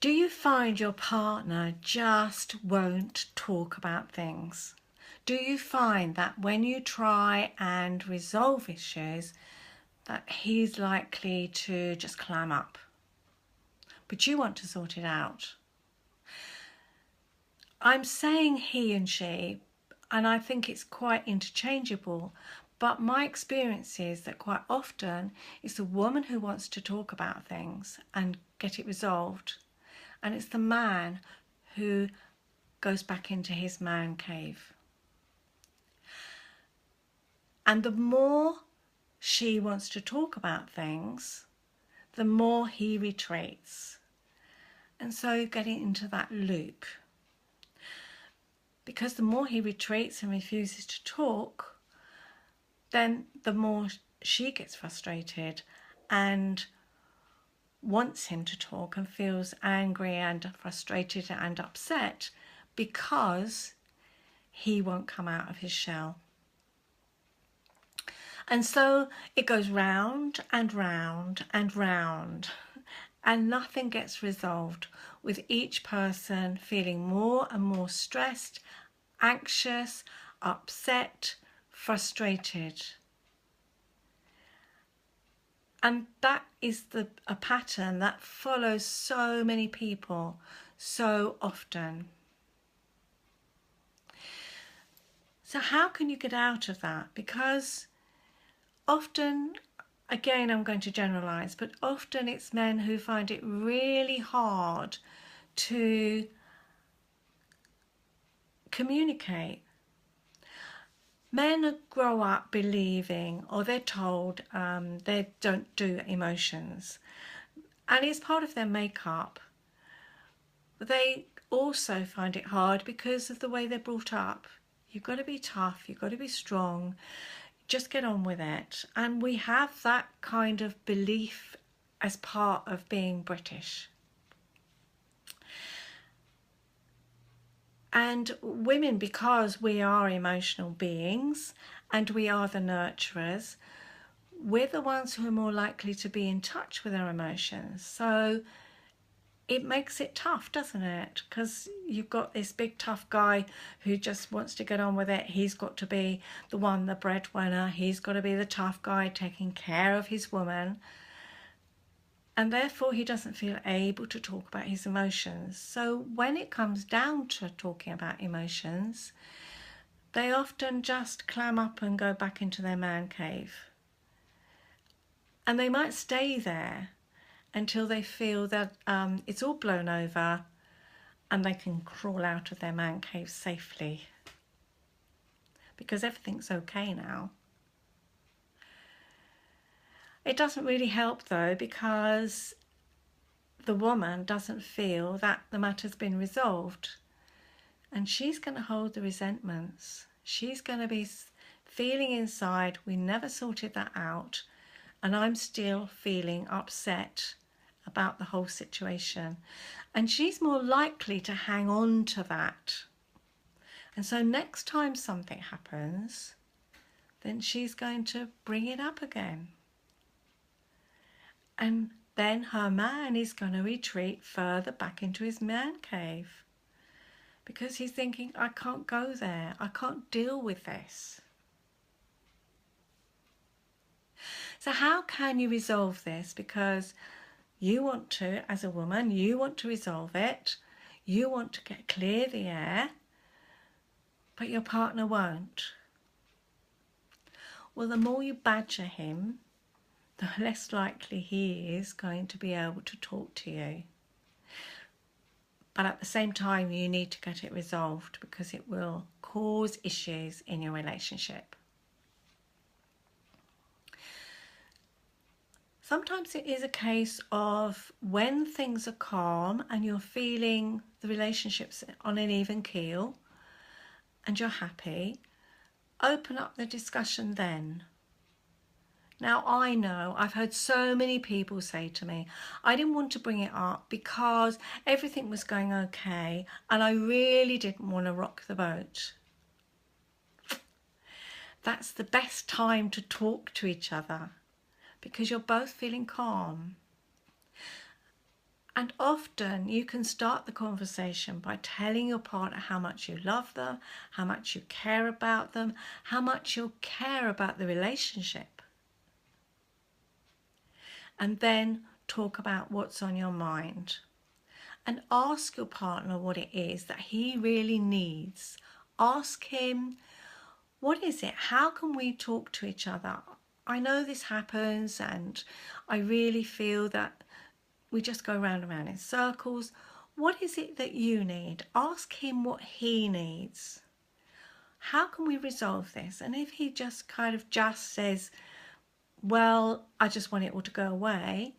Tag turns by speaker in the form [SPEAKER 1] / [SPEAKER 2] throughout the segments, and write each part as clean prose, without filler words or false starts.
[SPEAKER 1] Do you find your partner just won't talk about things? Do you find that when you try and resolve issues that he's likely to just clam up, but you want to sort it out? I'm saying he and she, and I think it's quite interchangeable, but my experience is that quite often it's the woman who wants to talk about things and get it resolved, and it's the man who goes back into his man cave. And the more she wants to talk about things, the more he retreats. And so getting into that loop. Because the more he retreats and refuses to talk, then the more she gets frustrated and wants him to talk and feels angry and frustrated and upset because he won't come out of his shell. And so it goes round and round and round, and nothing gets resolved, with each person feeling more and more stressed, anxious, upset, frustrated. And that is a pattern that follows so many people so often. So how can you get out of that? Because often, again, I'm going to generalize, but often it's men who find it really hard to communicate. Men grow up believing, or they're told, they don't do emotions, and it's part of their makeup. But they also find it hard because of the way they're brought up. You've got to be tough, you've got to be strong, just get on with it. And we have that kind of belief as part of being British. And women, because we are emotional beings and we are the nurturers, we're the ones who are more likely to be in touch with our emotions. So it makes it tough, doesn't it? Because you've got this big tough guy who just wants to get on with it. He's got to be the one, the breadwinner. He's got to be the tough guy taking care of his woman. And therefore he doesn't feel able to talk about his emotions. So when it comes down to talking about emotions, they often just clam up and go back into their man cave. And they might stay there until they feel that it's all blown over and they can crawl out of their man cave safely, because everything's okay now. It doesn't really help though, because the woman doesn't feel that the matter's been resolved, and she's going to hold the resentments. She's going to be feeling inside, we never sorted that out, and I'm still feeling upset about the whole situation. And she's more likely to hang on to that. And so next time something happens, then she's going to bring it up again. And then her man is going to retreat further back into his man cave, because he's thinking, I can't go there, I can't deal with this. So how can you resolve this? Because you want to, as a woman, you want to resolve it, you want to clear the air, but your partner won't. Well, the more you badger him, the less likely he is going to be able to talk to you. But at the same time, you need to get it resolved, because it will cause issues in your relationship. Sometimes it is a case of when things are calm and you're feeling the relationship's on an even keel and you're happy, open up the discussion then. Now, I know I've heard so many people say to me, I didn't want to bring it up because everything was going okay and I really didn't want to rock the boat. That's the best time to talk to each other, because you're both feeling calm. And often you can start the conversation by telling your partner how much you love them, how much you care about them, how much you care about the relationship. And then talk about what's on your mind. And ask your partner what it is that he really needs. Ask him, what is it? How can we talk to each other? I know this happens and I really feel that we just go round and round in circles. What is it that you need? Ask him what he needs. How can we resolve this? And if he just says, well, I just want it all to go away,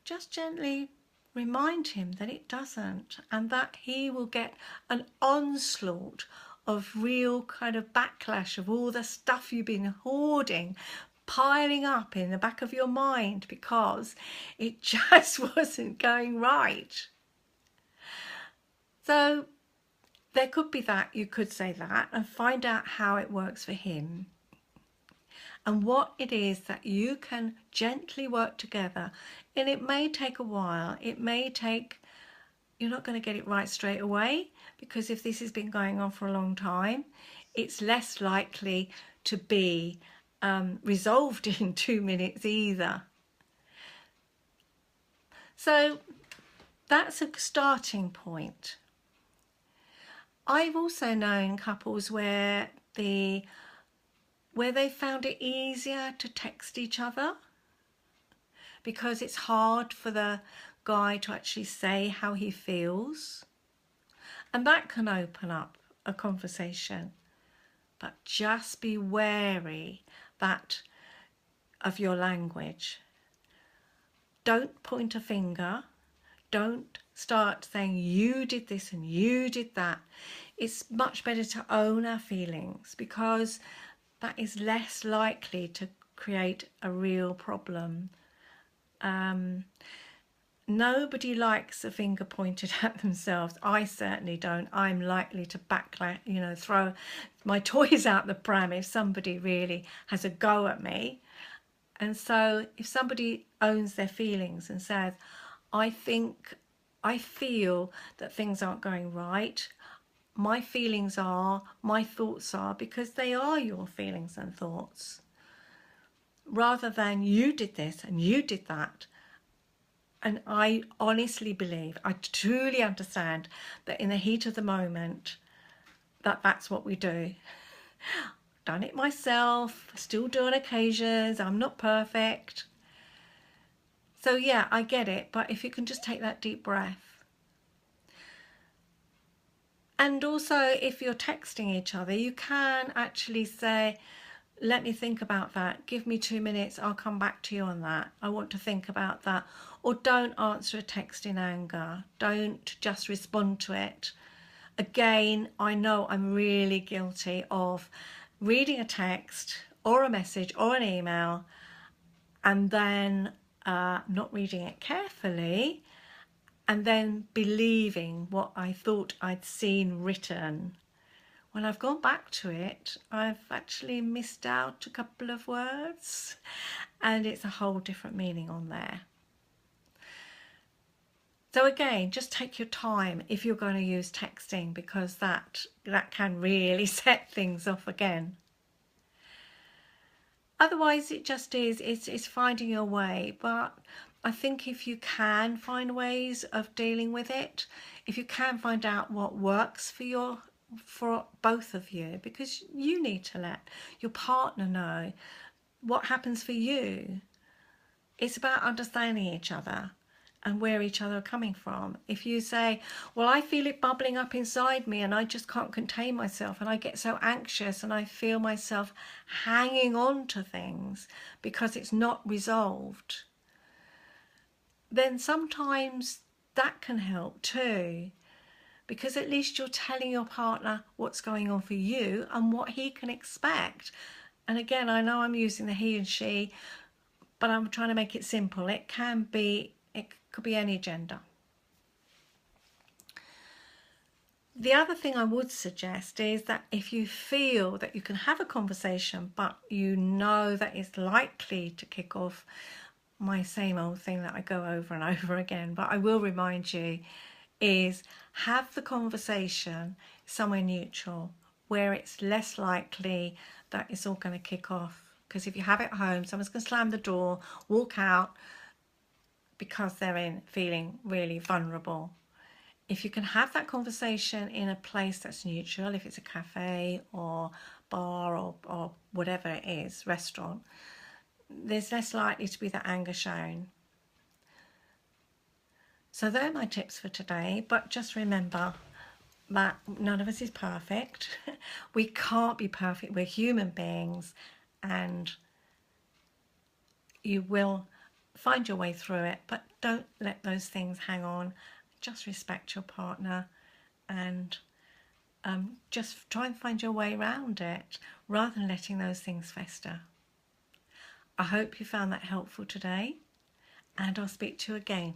[SPEAKER 1] just gently remind him that it doesn't, and that he will get an onslaught of real backlash of all the stuff you've been hoarding, piling up in the back of your mind because it just wasn't going right. So there could be that, you could say that, and find out how it works for him and what it is that you can gently work together. And it may take a while, you're not going to get it right straight away, because if this has been going on for a long time, it's less likely to be resolved in 2 minutes either. So that's a starting point. I've also known couples where they found it easier to text each other because it's hard for the guy to actually say how he feels, and that can open up a conversation. But just be wary of your language. Don't point a finger. Don't start saying you did this and you did that. It's much better to own our feelings, because that is less likely to create a real problem. Nobody likes a finger pointed at themselves. I certainly don't. I'm likely to throw my toys out the pram if somebody really has a go at me. And so if somebody owns their feelings and says, I feel that things aren't going right, my feelings are, my thoughts are, because they are your feelings and thoughts, rather than you did this and you did that. And I honestly believe, I truly understand that in the heat of the moment, that's what we do. Done it myself, still do on occasions, I'm not perfect. So yeah, I get it, but if you can just take that deep breath. And also, if you're texting each other, you can actually say, let me think about that. Give me 2 minutes. I'll come back to you on that. I want to think about that. Or don't answer a text in anger. Don't just respond to it. Again, I know I'm really guilty of reading a text or a message or an email and then not reading it carefully, and then believing what I thought I'd seen written. When I've gone back to it, I've actually missed out a couple of words, and it's a whole different meaning on there. So again, just take your time if you're going to use texting, because that can really set things off again. Otherwise, it's finding your way. But I think if you can find ways of dealing with it, if you can find out what works for both of you, because you need to let your partner know what happens for you. It's about understanding each other and where each other are coming from. If you say, well, I feel it bubbling up inside me and I just can't contain myself and I get so anxious and I feel myself hanging on to things because it's not resolved, then sometimes that can help too, because at least you're telling your partner what's going on for you and what he can expect. And again, I know I'm using the he and she, but I'm trying to make it simple. It could be any gender. The other thing I would suggest is that if you feel that you can have a conversation, but you know that it's likely to kick off my same old thing that I go over and over again, but I will remind you, is have the conversation somewhere neutral where it's less likely that it's all going to kick off. Because if you have it at home, someone's going to slam the door, walk out because they're feeling really vulnerable. If you can have that conversation in a place that's neutral, if it's a cafe or bar or whatever it is, restaurant, there's less likely to be that anger shown. So they're my tips for today, but just remember that none of us is perfect. We can't be perfect. We're human beings, and you will find your way through it, but don't let those things hang on. Just respect your partner and just try and find your way around it rather than letting those things fester. I hope you found that helpful today, and I'll speak to you again.